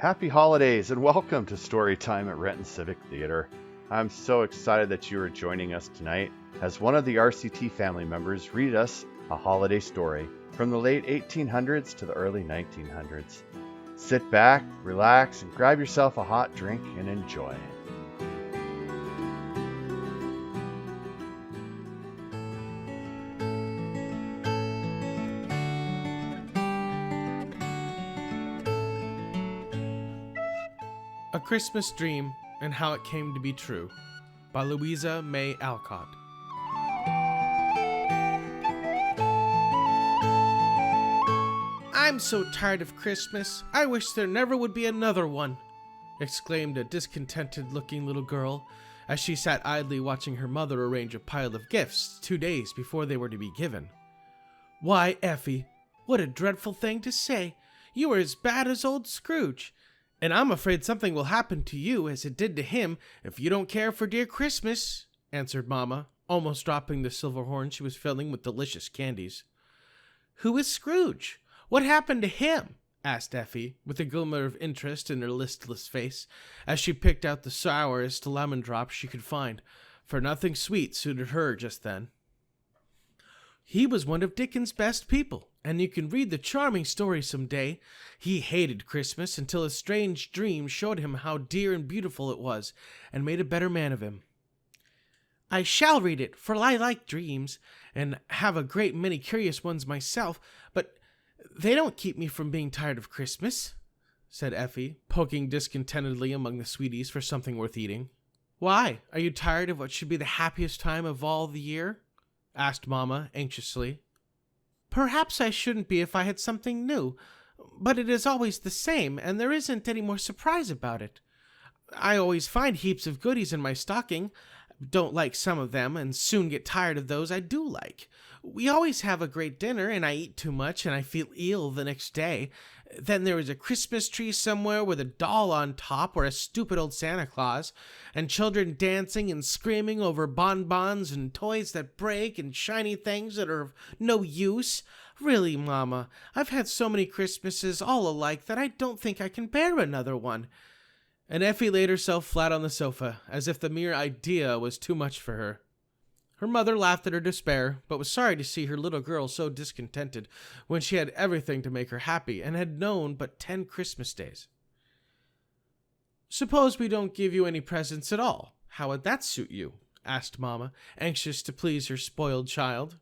Happy holidays and welcome to Storytime at Renton Civic Theater. I'm so excited that you are joining us tonight as one of the RCT family members read us a holiday story from the late 1800s to the early 1900s. Sit back, relax, and grab yourself a hot drink and enjoy. A Christmas Dream and How It Came to Be True by Louisa May Alcott. "I'm so tired of Christmas. I wish there never would be another one," exclaimed a discontented-looking little girl as she sat idly watching her mother arrange a pile of gifts 2 days before they were to be given. "Why, Effie, what a dreadful thing to say. You are as bad as old Scrooge. And I'm afraid something will happen to you as it did to him if you don't care for dear Christmas," answered Mama, almost dropping the silver horn she was filling with delicious candies. "Who is Scrooge? What happened to him?" asked Effie, with a glimmer of interest in her listless face, as she picked out the sourest lemon drops she could find, for nothing sweet suited her just then. "He was one of Dickens' best people, and you can read the charming story some day. He hated Christmas until a strange dream showed him how dear and beautiful it was, and made a better man of him." "I shall read it, for I like dreams, and have a great many curious ones myself, but they don't keep me from being tired of Christmas," said Effie, poking discontentedly among the sweeties for something worth eating. "Why, are you tired of what should be the happiest time of all the year?" asked Mama anxiously. "Perhaps I shouldn't be if I had something new, but it is always the same, and there isn't any more surprise about it. I always find heaps of goodies in my stocking, don't like some of them, and soon get tired of those I do like. We always have a great dinner, and I eat too much, and I feel ill the next day. Then there is a Christmas tree somewhere with a doll on top or a stupid old Santa Claus, and children dancing and screaming over bonbons and toys that break and shiny things that are of no use. Really, Mama, I've had so many Christmases all alike that I don't think I can bear another one." And Effie laid herself flat on the sofa, as if the mere idea was too much for her. Her mother laughed at her despair, but was sorry to see her little girl so discontented when she had everything to make her happy and had known but 10 Christmas days. "Suppose we don't give you any presents at all. How would that suit you?" asked Mama, anxious to please her spoiled child.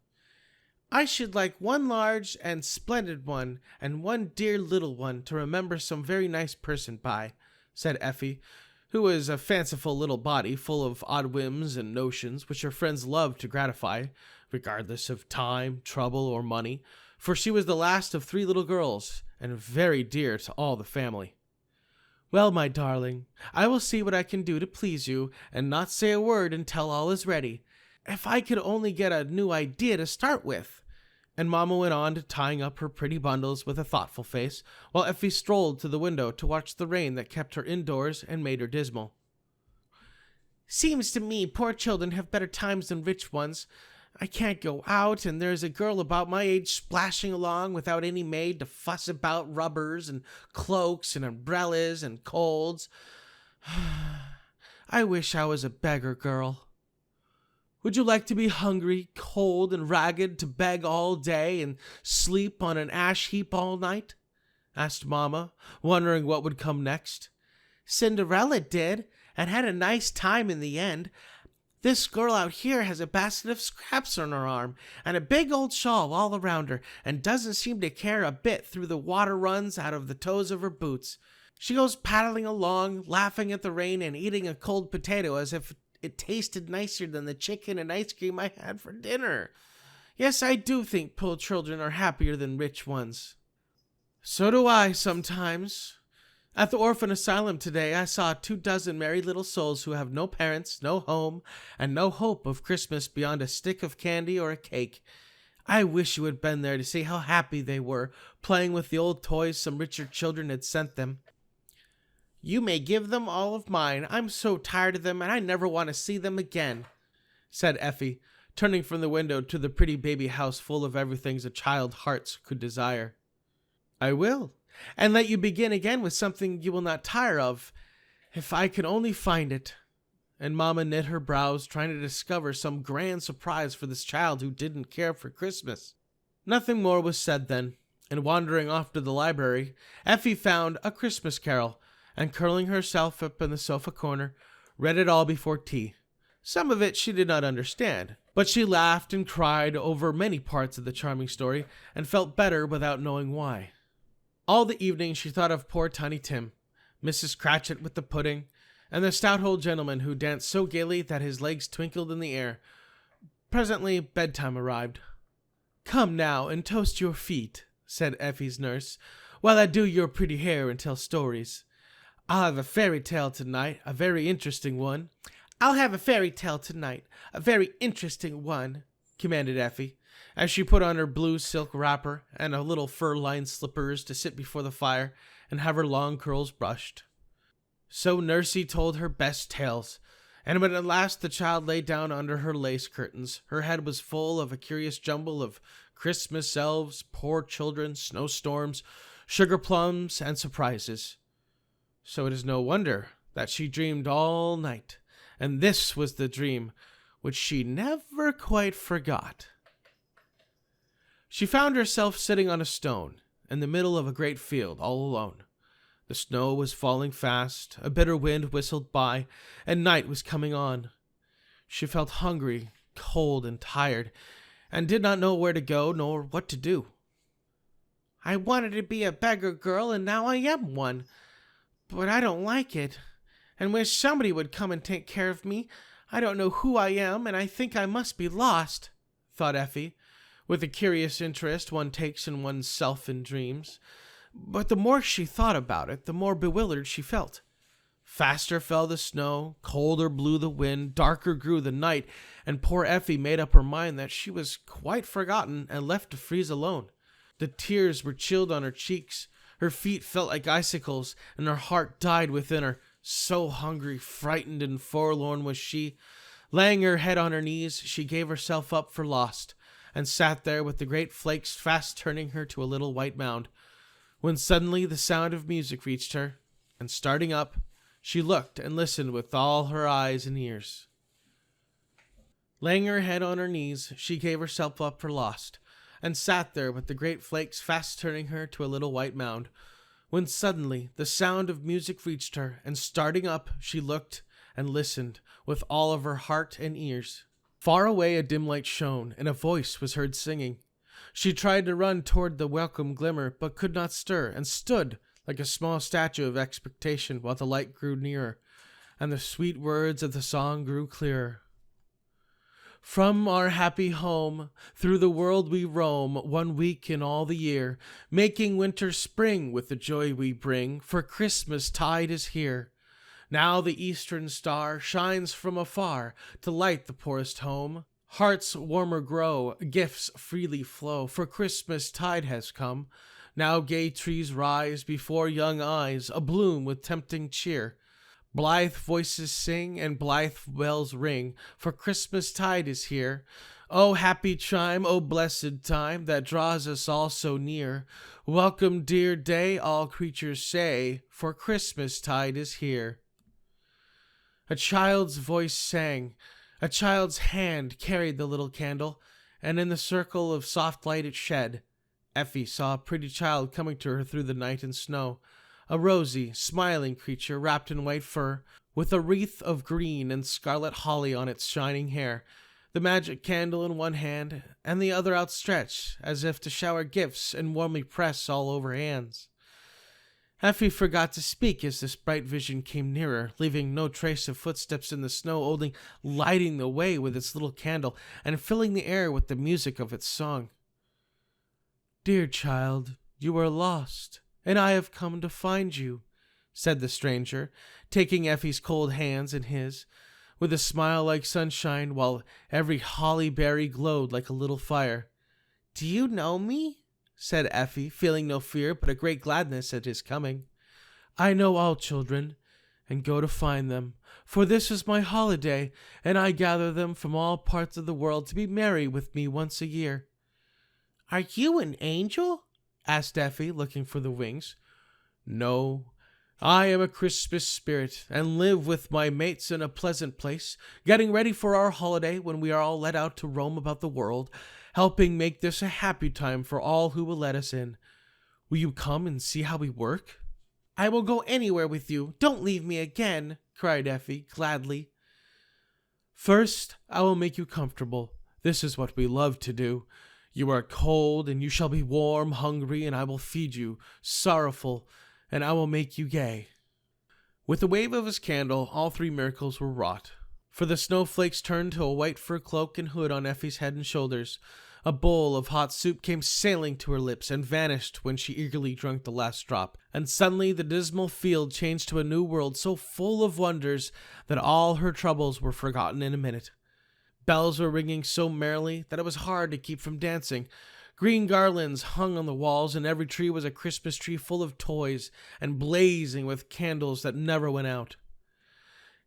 "I should like one large and splendid one, and one dear little one to remember some very nice person by," said Effie, who was a fanciful little body full of odd whims and notions which her friends loved to gratify, regardless of time, trouble, or money, for she was the last of 3 little girls, and very dear to all the family. "Well, my darling, I will see what I can do to please you, and not say a word until all is ready. If I could only get a new idea to start with." And Mama went on to tying up her pretty bundles with a thoughtful face, while Effie strolled to the window to watch the rain that kept her indoors and made her dismal. "Seems to me poor children have better times than rich ones. I can't go out, and there's a girl about my age splashing along without any maid to fuss about rubbers and cloaks and umbrellas and colds. I wish I was a beggar girl." "Would you like to be hungry, cold, and ragged, to beg all day and sleep on an ash heap all night?" asked Mama, wondering what would come next. "Cinderella did, and had a nice time in the end. This girl out here has a basket of scraps on her arm, and a big old shawl all around her, and doesn't seem to care a bit through the water runs out of the toes of her boots. She goes paddling along, laughing at the rain and eating a cold potato as if it tasted nicer than the chicken and ice cream I had for dinner. Yes, I do think poor children are happier than rich ones." "So do I, sometimes. At the orphan asylum today, I saw 24 merry little souls who have no parents, no home, and no hope of Christmas beyond a stick of candy or a cake. I wish you had been there to see how happy they were, playing with the old toys some richer children had sent them." "You may give them all of mine. I'm so tired of them, and I never want to see them again," said Effie, turning from the window to the pretty baby house full of everything a child's heart could desire. "I will, and let you begin again with something you will not tire of, if I could only find it." And Mama knit her brows, trying to discover some grand surprise for this child who didn't care for Christmas. Nothing more was said then, and wandering off to the library, Effie found A Christmas Carol, and curling herself up in the sofa corner, read it all before tea. Some of it she did not understand, but she laughed and cried over many parts of the charming story, and felt better without knowing why. All the evening she thought of poor Tiny Tim, Mrs. Cratchit with the pudding, and the stout old gentleman who danced so gaily that his legs twinkled in the air. Presently bedtime arrived. "Come now and toast your feet," said Effie's nurse, "while I do your pretty hair and tell stories. I'll have a fairy tale tonight, a very interesting one." "I'll have a fairy tale tonight, a very interesting one," commanded Effie, as she put on her blue silk wrapper and a little fur-lined slippers to sit before the fire and have her long curls brushed. So Nursey told her best tales, and when at last the child lay down under her lace curtains, her head was full of a curious jumble of Christmas elves, poor children, snowstorms, sugar plums, and surprises. So it is no wonder that she dreamed all night, and this was the dream which she never quite forgot. She found herself sitting on a stone in the middle of a great field, all alone. The snow was falling fast, a bitter wind whistled by, and night was coming on. She felt hungry, cold, and tired, and did not know where to go nor what to do. "I wanted to be a beggar girl, and now I am one. But I don't like it, and wish somebody would come and take care of me. I don't know who I am, and I think I must be lost," thought Effie, with the curious interest one takes in one's self in dreams. But the more she thought about it, the more bewildered she felt. Faster fell the snow, colder blew the wind, darker grew the night, and poor Effie made up her mind that she was quite forgotten and left to freeze alone. The tears were chilled on her cheeks, her feet felt like icicles, and her heart died within her. So hungry, frightened, and forlorn was she. Laying her head on her knees, she gave herself up for lost, and sat there with the great flakes fast turning her to a little white mound, when suddenly the sound of music reached her, and starting up, she looked and listened with all her eyes and ears. Laying her head on her knees, she gave herself up for lost, and sat there with the great flakes fast turning her to a little white mound, when suddenly the sound of music reached her, and starting up, she looked and listened with all of her heart and ears. Far away a dim light shone, and a voice was heard singing. She tried to run toward the welcome glimmer, but could not stir, and stood like a small statue of expectation while the light grew nearer, and the sweet words of the song grew clearer. "From our happy home, through the world we roam, 1 week in all the year, making winter spring with the joy we bring, for Christmas tide is here. Now the eastern star shines from afar to light the poorest home. Hearts warmer grow, gifts freely flow, for Christmas tide has come. Now gay trees rise before young eyes, abloom with tempting cheer. Blithe voices sing and blithe bells ring, for Christmas tide is here. O happy chime, O blessed time, that draws us all so near. Welcome, dear day, all creatures say, for Christmas tide is here." A child's voice sang. A child's hand carried the little candle, and in the circle of soft light it shed, Effie saw a pretty child coming to her through the night and snow, a rosy, smiling creature wrapped in white fur, with a wreath of green and scarlet holly on its shining hair, the magic candle in one hand, and the other outstretched, as if to shower gifts and warmly press all over hands. Effie forgot to speak as this bright vision came nearer, leaving no trace of footsteps in the snow, only lighting the way with its little candle and filling the air with the music of its song. "Dear child, you are lost, and I have come to find you," said the stranger, taking Effie's cold hands in his, with a smile like sunshine, while every holly berry glowed like a little fire. "Do you know me?" said Effie, feeling no fear but a great gladness at his coming. "I know all children, and go to find them, for this is my holiday, and I gather them from all parts of the world to be merry with me once a year." "Are you an angel?" asked Effie, looking for the wings. No, I am a Christmas spirit, and live with my mates in a pleasant place, getting ready for our holiday when we are all let out to roam about the world, helping make this a happy time for all who will let us in. Will you come and see how we work?" "I will go anywhere with you. Don't leave me again," cried Effie, gladly. "First, I will make you comfortable. This is what we love to do. You are cold, and you shall be warm, hungry, and I will feed you, sorrowful, and I will make you gay." With a wave of his candle, all three miracles were wrought. For the snowflakes turned to a white fur cloak and hood on Effie's head and shoulders. A bowl of hot soup came sailing to her lips and vanished when she eagerly drank the last drop. And suddenly the dismal field changed to a new world so full of wonders that all her troubles were forgotten in a minute. Bells were ringing so merrily that it was hard to keep from dancing. Green garlands hung on the walls, and every tree was a Christmas tree full of toys and blazing with candles that never went out.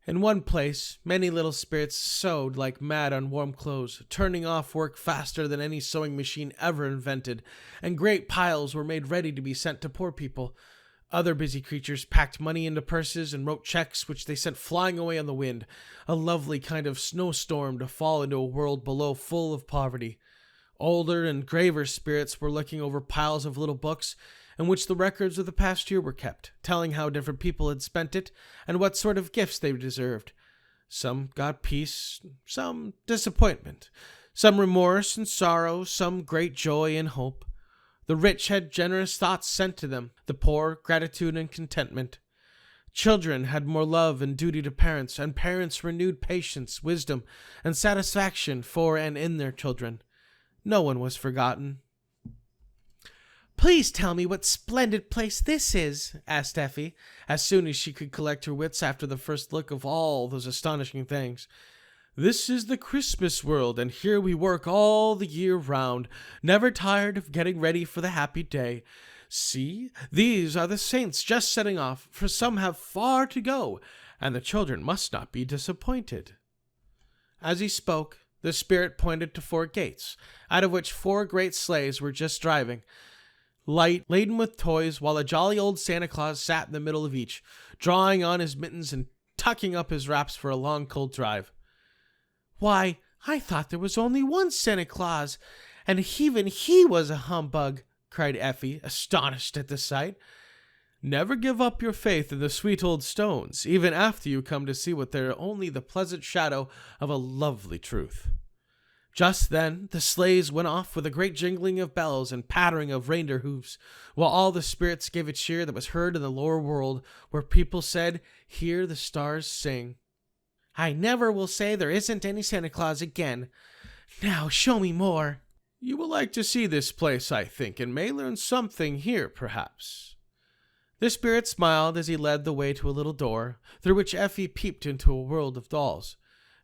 In one place, many little spirits sewed like mad on warm clothes, turning off work faster than any sewing machine ever invented, and great piles were made ready to be sent to poor people. Other busy creatures packed money into purses and wrote checks which they sent flying away on the wind, a lovely kind of snowstorm to fall into a world below full of poverty. Older and graver spirits were looking over piles of little books in which the records of the past year were kept, telling how different people had spent it and what sort of gifts they deserved. Some got peace, some disappointment, some remorse and sorrow, some great joy and hope. The rich had generous thoughts sent to them, the poor gratitude and contentment. Children had more love and duty to parents, and parents renewed patience, wisdom, and satisfaction for and in their children. No one was forgotten. "Please tell me what splendid place this is," asked Effie, as soon as she could collect her wits after the first look of all those astonishing things. "This is the Christmas world, and here we work all the year round, never tired of getting ready for the happy day. See, these are the saints just setting off, for some have far to go, and the children must not be disappointed." As he spoke, the spirit pointed to 4 gates, out of which 4 great sleighs were just driving, light, laden with toys, while a jolly old Santa Claus sat in the middle of each, drawing on his mittens and tucking up his wraps for a long cold drive. "Why, I thought there was only one Santa Claus, and even he was a humbug," cried Effie, astonished at the sight. "Never give up your faith in the sweet old stones, even after you come to see what they're only the pleasant shadow of a lovely truth." Just then the sleighs went off with a great jingling of bells and pattering of reindeer hoofs, while all the spirits gave a cheer that was heard in the lower world, where people said, "Hear the stars sing." "I never will say there isn't any Santa Claus again. Now show me more." "You will like to see this place, I think, and may learn something here, perhaps." The spirit smiled as he led the way to a little door, through which Effie peeped into a world of dolls.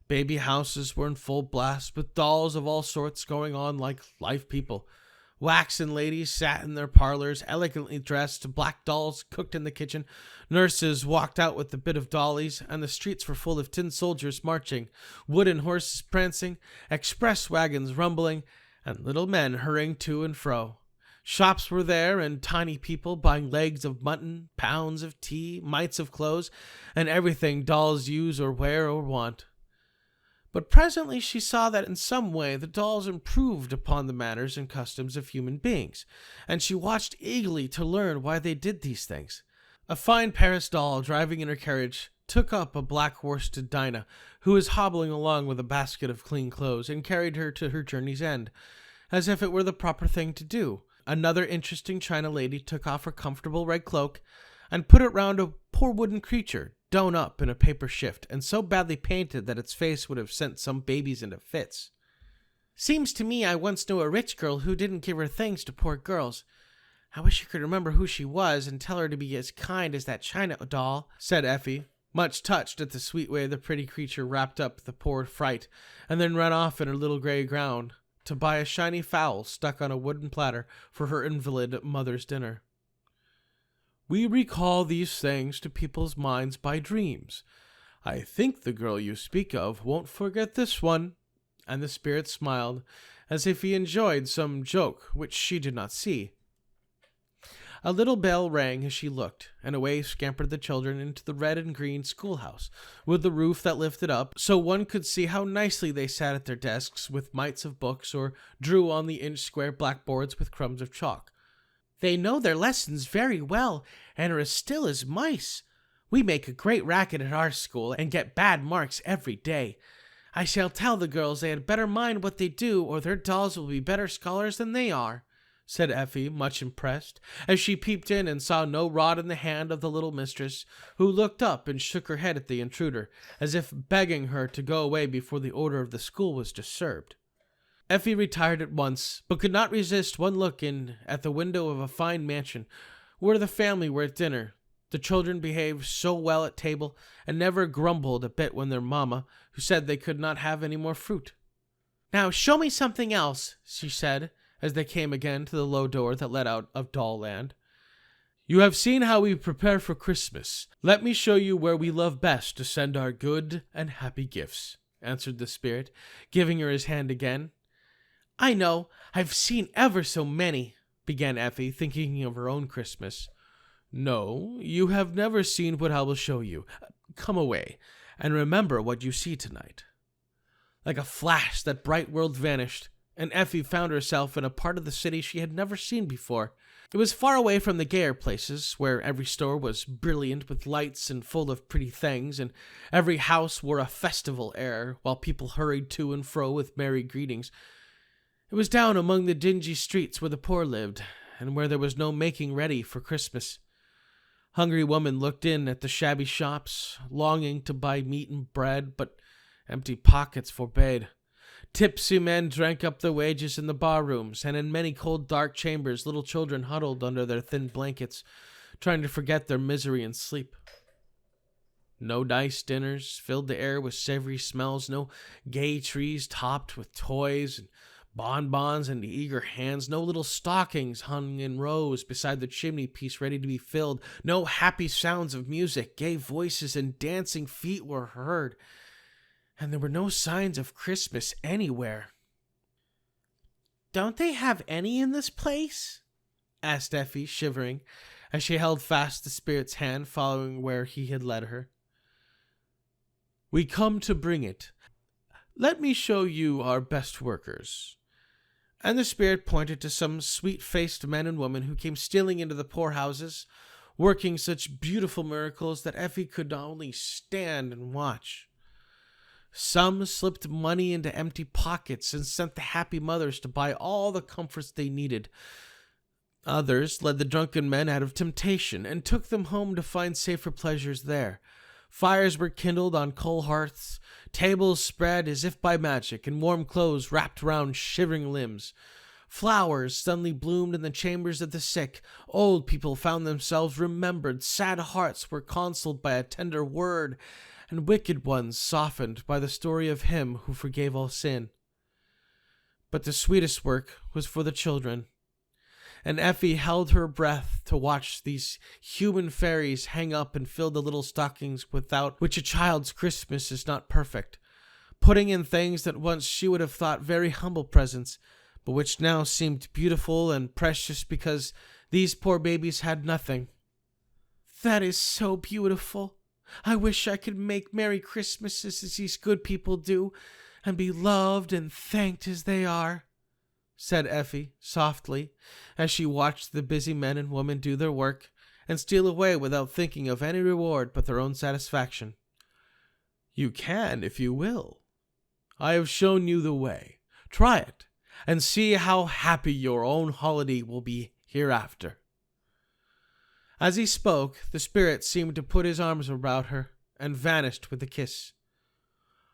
Baby houses were in full blast, with dolls of all sorts going on like live people. Waxen ladies sat in their parlors, elegantly dressed, black dolls cooked in the kitchen, nurses walked out with the bit of dollies, and the streets were full of tin soldiers marching, wooden horses prancing, express wagons rumbling, and little men hurrying to and fro. Shops were there, and tiny people buying legs of mutton, pounds of tea, mites of clothes, and everything dolls use or wear or want. But presently she saw that in some way the dolls improved upon the manners and customs of human beings, and she watched eagerly to learn why they did these things. A fine Paris doll driving in her carriage took up a black-worsted Dinah, who was hobbling along with a basket of clean clothes, and carried her to her journey's end, as if it were the proper thing to do. Another interesting China lady took off her comfortable red cloak and put it round a poor wooden creature, done up in a paper shift, and so badly painted that its face would have sent some babies into fits. "Seems to me I once knew a rich girl who didn't give her things to poor girls. I wish I could remember who she was and tell her to be as kind as that China doll," said Effie, much touched at the sweet way the pretty creature wrapped up the poor fright, and then ran off in her little gray gown to buy a shiny fowl stuck on a wooden platter for her invalid mother's dinner. "We recall these things to people's minds by dreams. I think the girl you speak of won't forget this one," and the spirit smiled, as if he enjoyed some joke which she did not see. A little bell rang as she looked, and away scampered the children into the red and green schoolhouse, with the roof that lifted up, so one could see how nicely they sat at their desks with mites of books, or drew on the inch-square blackboards with crumbs of chalk. "They know their lessons very well, and are as still as mice. We make a great racket at our school, and get bad marks every day. I shall tell the girls they had better mind what they do, or their dolls will be better scholars than they are," said Effie, much impressed, as she peeped in and saw no rod in the hand of the little mistress, who looked up and shook her head at the intruder, as if begging her to go away before the order of the school was disturbed. Effie retired at once, but could not resist one look in at the window of a fine mansion, where the family were at dinner. The children behaved so well at table, and never grumbled a bit when their mamma, who said they could not have any more fruit. "Now show me something else," she said, as they came again to the low door that led out of Doll Land. "You have seen how we prepare for Christmas. Let me show you where we love best to send our good and happy gifts," answered the spirit, giving her his hand again. "I know, I've seen ever so many," began Effie, thinking of her own Christmas. "No, you have never seen what I will show you. Come away, and remember what you see tonight." Like a flash, that bright world vanished, and Effie found herself in a part of the city she had never seen before. It was far away from the gayer places, where every store was brilliant with lights and full of pretty things, and every house wore a festival air, while people hurried to and fro with merry greetings. It was down among the dingy streets where the poor lived, and where there was no making ready for Christmas. Hungry women looked in at the shabby shops, longing to buy meat and bread, but empty pockets forbade. Tipsy men drank up their wages in the bar rooms, and in many cold dark chambers little children huddled under their thin blankets, trying to forget their misery in sleep. No nice dinners filled the air with savory smells, no gay trees topped with toys and bonbons and eager hands, no little stockings hung in rows beside the chimney piece ready to be filled, no happy sounds of music, gay voices, and dancing feet were heard, and there were no signs of Christmas anywhere. "Don't they have any in this place?" asked Effie, shivering, as she held fast the spirit's hand, following where he had led her. "We come to bring it. Let me show you our best workers." And the spirit pointed to some sweet-faced men and women who came stealing into the poorhouses, working such beautiful miracles that Effie could only stand and watch. Some slipped money into empty pockets and sent the happy mothers to buy all the comforts they needed. Others led the drunken men out of temptation and took them home to find safer pleasures there. Fires were kindled on coal hearths, tables spread as if by magic, and warm clothes wrapped round shivering limbs. Flowers suddenly bloomed in the chambers of the sick. Old people found themselves remembered. Sad hearts were consoled by a tender word, and wicked ones softened by the story of him who forgave all sin. But the sweetest work was for the children, and Effie held her breath to watch these human fairies hang up and fill the little stockings without which a child's Christmas is not perfect, putting in things that once she would have thought very humble presents, but which now seemed beautiful and precious because these poor babies had nothing. "That is so beautiful. I wish I could make Merry Christmases as these good people do, and be loved and thanked as they are," said Effie softly, as she watched the busy men and women do their work and steal away without thinking of any reward but their own satisfaction. "You can if you will. I have shown you the way. Try it, and see how happy your own holiday will be hereafter." As he spoke, the spirit seemed to put his arms about her and vanished with a kiss.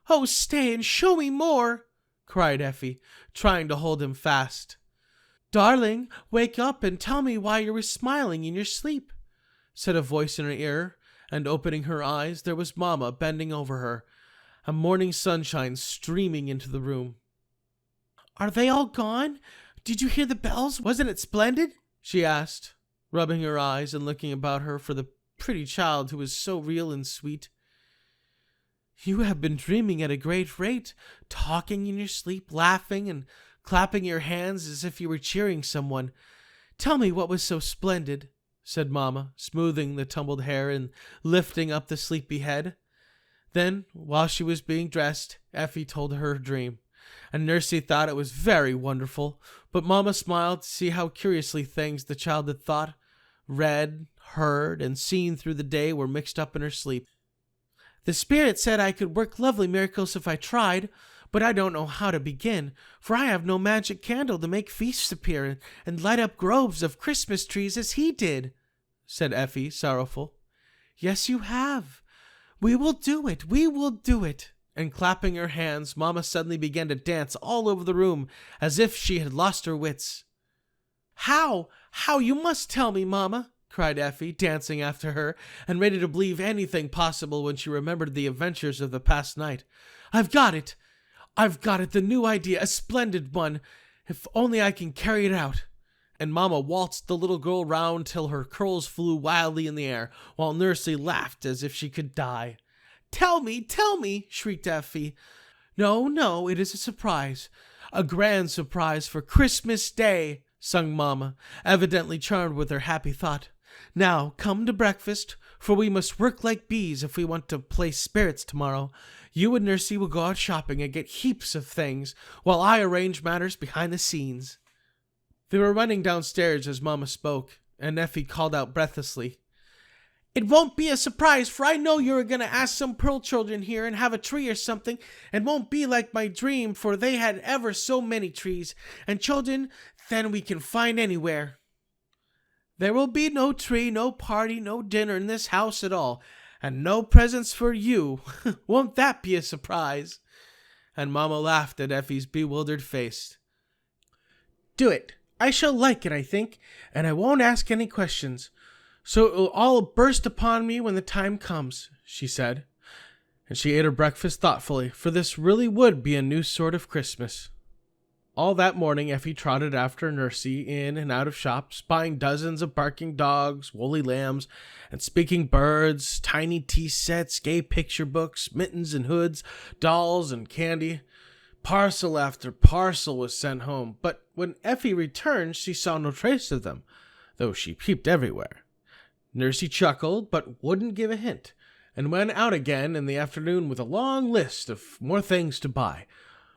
"Oh, stay and show me more!" cried Effie, trying to hold him fast. "Darling, wake up and tell me why you were smiling in your sleep," said a voice in her ear, and opening her eyes, there was Mamma bending over her, a morning sunshine streaming into the room. "Are they all gone? Did you hear the bells? Wasn't it splendid?" she asked, rubbing her eyes and looking about her for the pretty child who was so real and sweet. "You have been dreaming at a great rate, talking in your sleep, laughing and clapping your hands as if you were cheering someone. Tell me what was so splendid," said Mama, smoothing the tumbled hair and lifting up the sleepy head. Then, while she was being dressed, Effie told her dream, and Nursey thought it was very wonderful, but Mama smiled to see how curiously things the child had thought, read, heard, and seen through the day were mixed up in her sleep. The spirit said I could work lovely miracles if I tried, but I don't know how to begin, for I have no magic candle to make feasts appear and light up groves of Christmas trees as he did, said Effie, sorrowful. Yes, you have. We will do it. We will do it. And clapping her hands, Mama suddenly began to dance all over the room as if she had lost her wits. How? How? You must tell me, Mama, cried Effie, dancing after her, and ready to believe anything possible when she remembered the adventures of the past night. I've got it, the new idea, a splendid one, if only I can carry it out. And Mama waltzed the little girl round till her curls flew wildly in the air, while Nursey laughed as if she could die. Tell me, shrieked Effie. No, it is a surprise, a grand surprise for Christmas Day, sung Mama, evidently charmed with her happy thought. Now, come to breakfast, for we must work like bees if we want to play spirits tomorrow. You and Nursey will go out shopping and get heaps of things, while I arrange matters behind the scenes. They were running downstairs as Mama spoke, and Effie called out breathlessly, It won't be a surprise, for I know you're going to ask some Pearl children here and have a tree or something, and won't be like my dream, for they had ever so many trees, and children than we can find anywhere. There will be no tree, no party, no dinner in this house at all, and no presents for you. Won't that be a surprise? And Mama laughed at Effie's bewildered face. Do it. I shall like it, I think, and I won't ask any questions. So it will all burst upon me when the time comes, she said. And she ate her breakfast thoughtfully, for this really would be a new sort of Christmas. All that morning Effie trotted after Nursey in and out of shops, buying dozens of barking dogs, woolly lambs, and speaking birds, tiny tea sets, gay picture books, mittens and hoods, dolls and candy. Parcel after parcel was sent home, but when Effie returned she saw no trace of them, though she peeped everywhere. Nursey chuckled, but wouldn't give a hint, and went out again in the afternoon with a long list of more things to buy,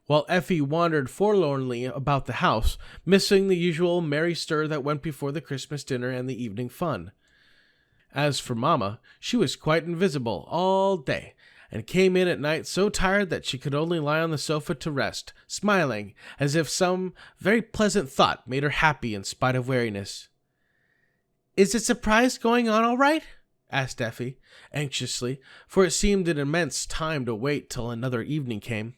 while Effie wandered forlornly about the house, missing the usual merry stir that went before the Christmas dinner and the evening fun. As for Mama, she was quite invisible all day, and came in at night so tired that she could only lie on the sofa to rest, smiling, as if some very pleasant thought made her happy in spite of weariness. Is the surprise going on all right? Asked Effie, anxiously, for it seemed an immense time to wait till another evening came.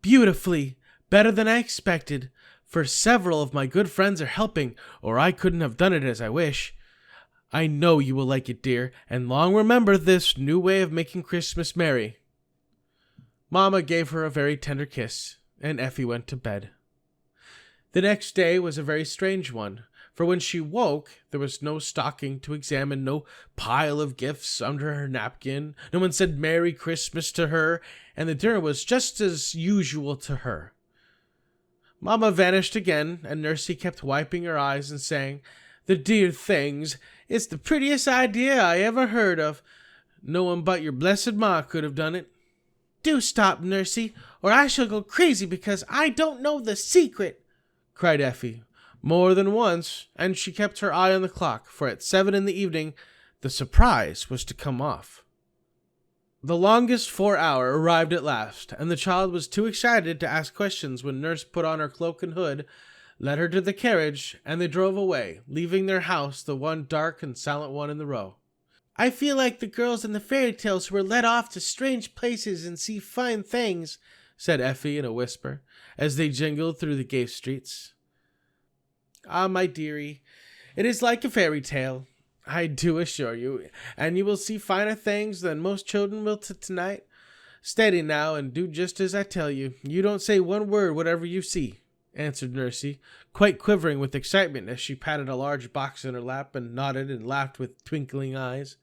Beautifully, better than I expected, for several of my good friends are helping, or I couldn't have done it as I wish. I know you will like it, dear, and long remember this new way of making Christmas merry. Mama gave her a very tender kiss, and Effie went to bed. The next day was a very strange one, for when she woke, there was no stocking to examine, no pile of gifts under her napkin, no one said Merry Christmas to her, and the dinner was just as usual to her. Mama vanished again, and Nursey kept wiping her eyes and saying, The dear things, it's the prettiest idea I ever heard of. No one but your blessed ma could have done it. Do stop, Nursey, or I shall go crazy because I don't know the secret, cried Effie, more than once, and she kept her eye on the clock, for at 7 in the evening the surprise was to come off. The longest 4 hour arrived at last, and the child was too excited to ask questions when Nurse put on her cloak and hood, led her to the carriage, and they drove away, leaving their house the one dark and silent one in the row. I feel like the girls in the fairy tales who were led off to strange places and see fine things, said Effie in a whisper, as they jingled through the gay streets. Ah, my dearie, it is like a fairy tale, I do assure you, and you will see finer things than most children will tonight. Steady now, and do just as I tell you. You don't say one word whatever you see, answered Nursey, quite quivering with excitement as she patted a large box in her lap and nodded and laughed with twinkling eyes.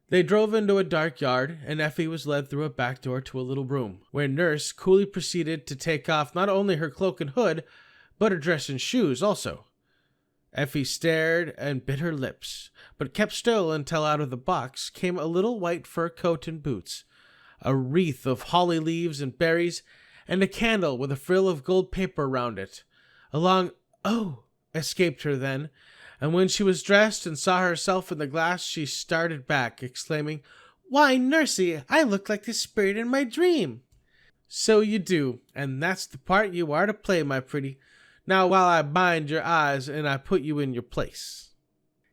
They drove into a dark yard, and Effie was led through a back door to a little room, where Nurse coolly proceeded to take off not only her cloak and hood, but her dress and shoes also. Effie stared and bit her lips, but kept still until out of the box came a little white fur coat and boots, a wreath of holly leaves and berries, and a candle with a frill of gold paper round it. A long "Oh!" escaped her then, and when she was dressed and saw herself in the glass, she started back, exclaiming, "Why, Nursey, I look like the spirit in my dream." "So you do, and that's the part you are to play, my pretty. Now while I bind your eyes and I put you in your place."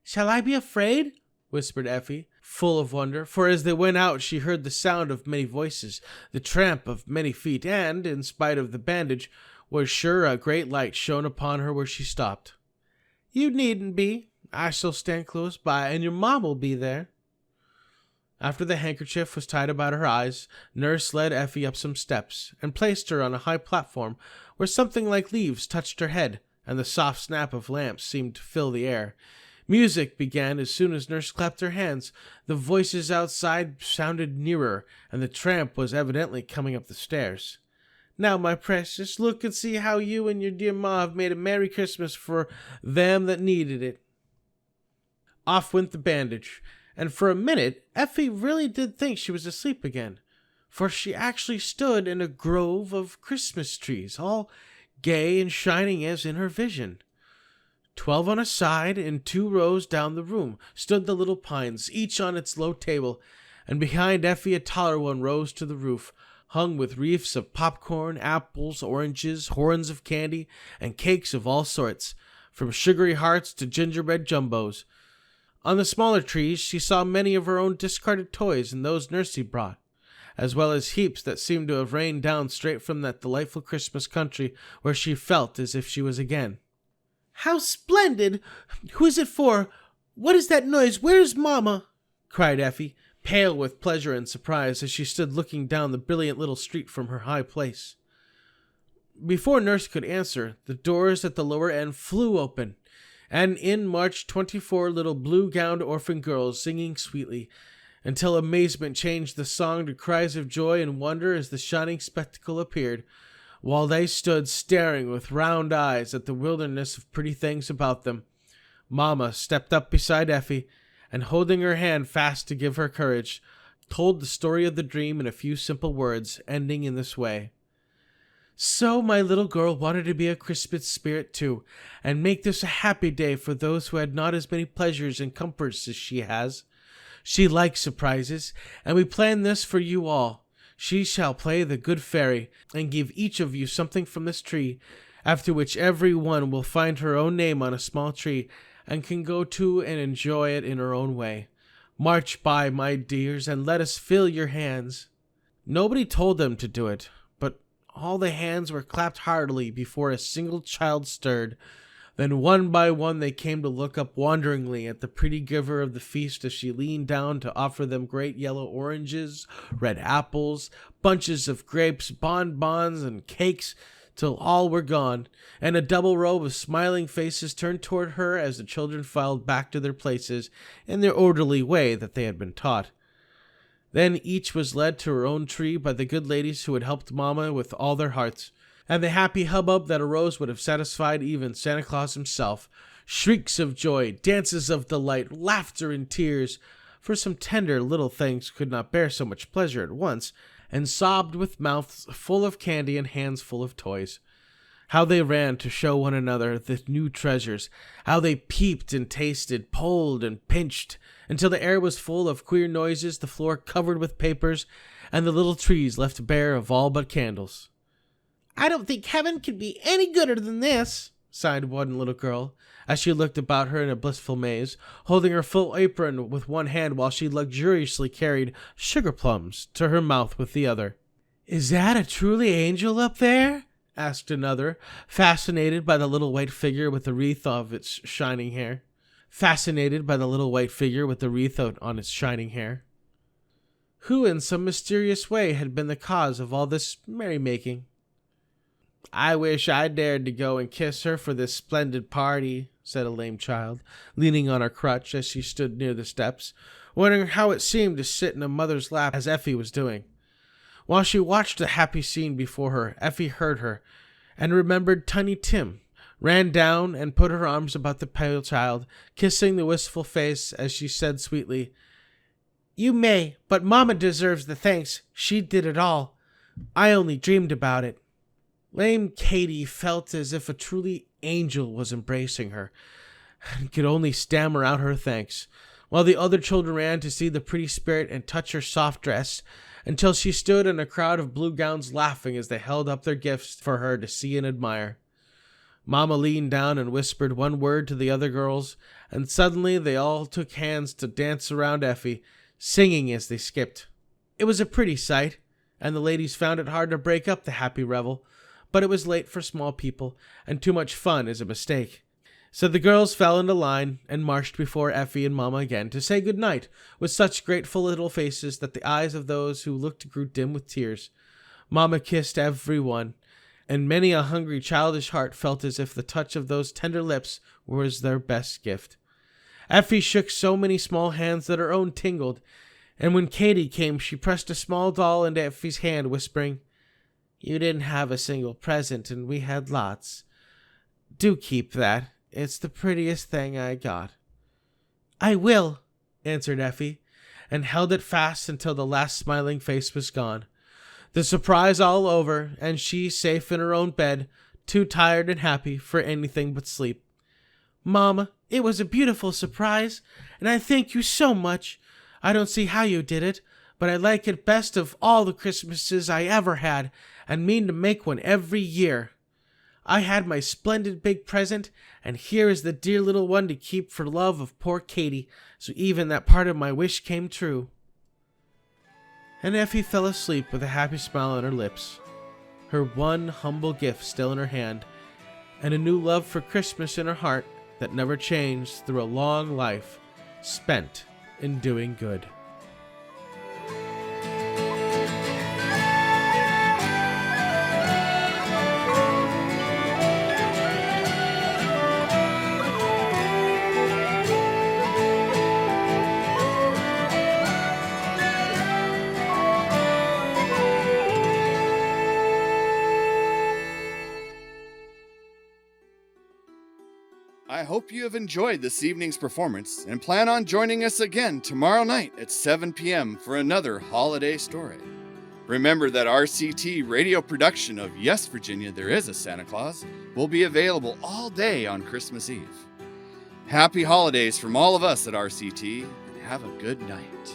"Shall I be afraid?" whispered Effie, full of wonder, for as they went out she heard the sound of many voices, the tramp of many feet, and, in spite of the bandage, was sure a great light shone upon her where she stopped. "You needn't be. I shall stand close by, and your mom will be there." After the handkerchief was tied about her eyes, Nurse led Effie up some steps, and placed her on a high platform where something like leaves touched her head, and the soft snap of lamps seemed to fill the air. Music began as soon as Nurse clapped her hands. The voices outside sounded nearer, and the tramp was evidently coming up the stairs. "Now, my precious, look and see how you and your dear ma have made a Merry Christmas for them that needed it." Off went the bandage, and for a minute Effie really did think she was asleep again, for she actually stood in a grove of Christmas trees, all gay and shining as in her vision. 12 on a side, in 2 rows down the room, stood the little pines, each on its low table, and behind Effie a taller one rose to the roof, hung with wreaths of popcorn, apples, oranges, horns of candy, and cakes of all sorts, from sugary hearts to gingerbread jumbos. On the smaller trees she saw many of her own discarded toys and those Nursey brought, as well as heaps that seemed to have rained down straight from that delightful Christmas country where she felt as if she was again. "How splendid! Who is it for? What is that noise? Where's Mama?" cried Effie, pale with pleasure and surprise as she stood looking down the brilliant little street from her high place. Before Nurse could answer, the doors at the lower end flew open, and in marched 24 little blue-gowned orphan girls singing sweetly, until amazement changed the song to cries of joy and wonder as the shining spectacle appeared, while they stood staring with round eyes at the wilderness of pretty things about them. Mama stepped up beside Effie, and holding her hand fast to give her courage, told the story of the dream in a few simple words, ending in this way. "So my little girl wanted to be a Christmas spirit too, and make this a happy day for those who had not as many pleasures and comforts as she has. She likes surprises, and we planned this for you all. She shall play the good fairy, and give each of you something from this tree, after which every one will find her own name on a small tree, and can go to and enjoy it in her own way. March by, my dears, and let us fill your hands." Nobody told them to do it, but all the hands were clapped heartily before a single child stirred. Then one by one they came to look up wonderingly at the pretty giver of the feast as she leaned down to offer them great yellow oranges, red apples, bunches of grapes, bonbons, and cakes, till all were gone, and a double row of smiling faces turned toward her as the children filed back to their places in their orderly way that they had been taught. Then each was led to her own tree by the good ladies who had helped Mama with all their hearts, and the happy hubbub that arose would have satisfied even Santa Claus himself. Shrieks of joy, dances of delight, laughter and tears, for some tender little things could not bear so much pleasure at once, and sobbed with mouths full of candy and hands full of toys. How they ran to show one another the new treasures, how they peeped and tasted, pulled and pinched, until the air was full of queer noises, the floor covered with papers, and the little trees left bare of all but candles. "I don't think heaven could be any gooder than this," sighed one little girl, as she looked about her in a blissful maze, holding her full apron with one hand while she luxuriously carried sugar plums to her mouth with the other. "Is that a truly angel up there?" asked another, fascinated by the little white figure with the wreath of its shining hair. On its shining hair. Who in some mysterious way had been the cause of all this merrymaking? "I wish I dared to go and kiss her for this splendid party," said a lame child, leaning on her crutch as she stood near the steps, wondering how it seemed to sit in a mother's lap as Effie was doing. While she watched the happy scene before her, Effie heard her, and remembered Tiny Tim, ran down and put her arms about the pale child, kissing the wistful face as she said sweetly, "You may, but Mama deserves the thanks. She did it all. I only dreamed about it." Lame Katie felt as if a truly angel was embracing her, and could only stammer out her thanks, while the other children ran to see the pretty spirit and touch her soft dress, until she stood in a crowd of blue gowns laughing as they held up their gifts for her to see and admire. Mama leaned down and whispered one word to the other girls, and suddenly they all took hands to dance around Effie, singing as they skipped. It was a pretty sight, and the ladies found it hard to break up the happy revel, but it was late for small people, and too much fun is a mistake. So the girls fell into line and marched before Effie and Mama again to say good night with such grateful little faces that the eyes of those who looked grew dim with tears. Mama kissed every one, and many a hungry childish heart felt as if the touch of those tender lips was their best gift. Effie shook so many small hands that her own tingled, and when Katie came she pressed a small doll into Effie's hand, whispering, "You didn't have a single present, and we had lots. Do keep that. It's the prettiest thing I got." "I will," answered Effie, and held it fast until the last smiling face was gone. The surprise all over, and she safe in her own bed, too tired and happy for anything but sleep. "Mama, it was a beautiful surprise, and I thank you so much. I don't see how you did it, but I like it best of all the Christmases I ever had, and mean to make one every year. I had my splendid big present, and here is the dear little one to keep for love of poor Katie, so even that part of my wish came true." And Effie fell asleep with a happy smile on her lips, her one humble gift still in her hand, and a new love for Christmas in her heart that never changed through a long life spent in doing good. I hope you have enjoyed this evening's performance and plan on joining us again tomorrow night at 7 p.m. for another holiday story. Remember that RCT radio production of Yes, Virginia, There Is a Santa Claus will be available all day on Christmas Eve. Happy holidays from all of us at RCT, and have a good night.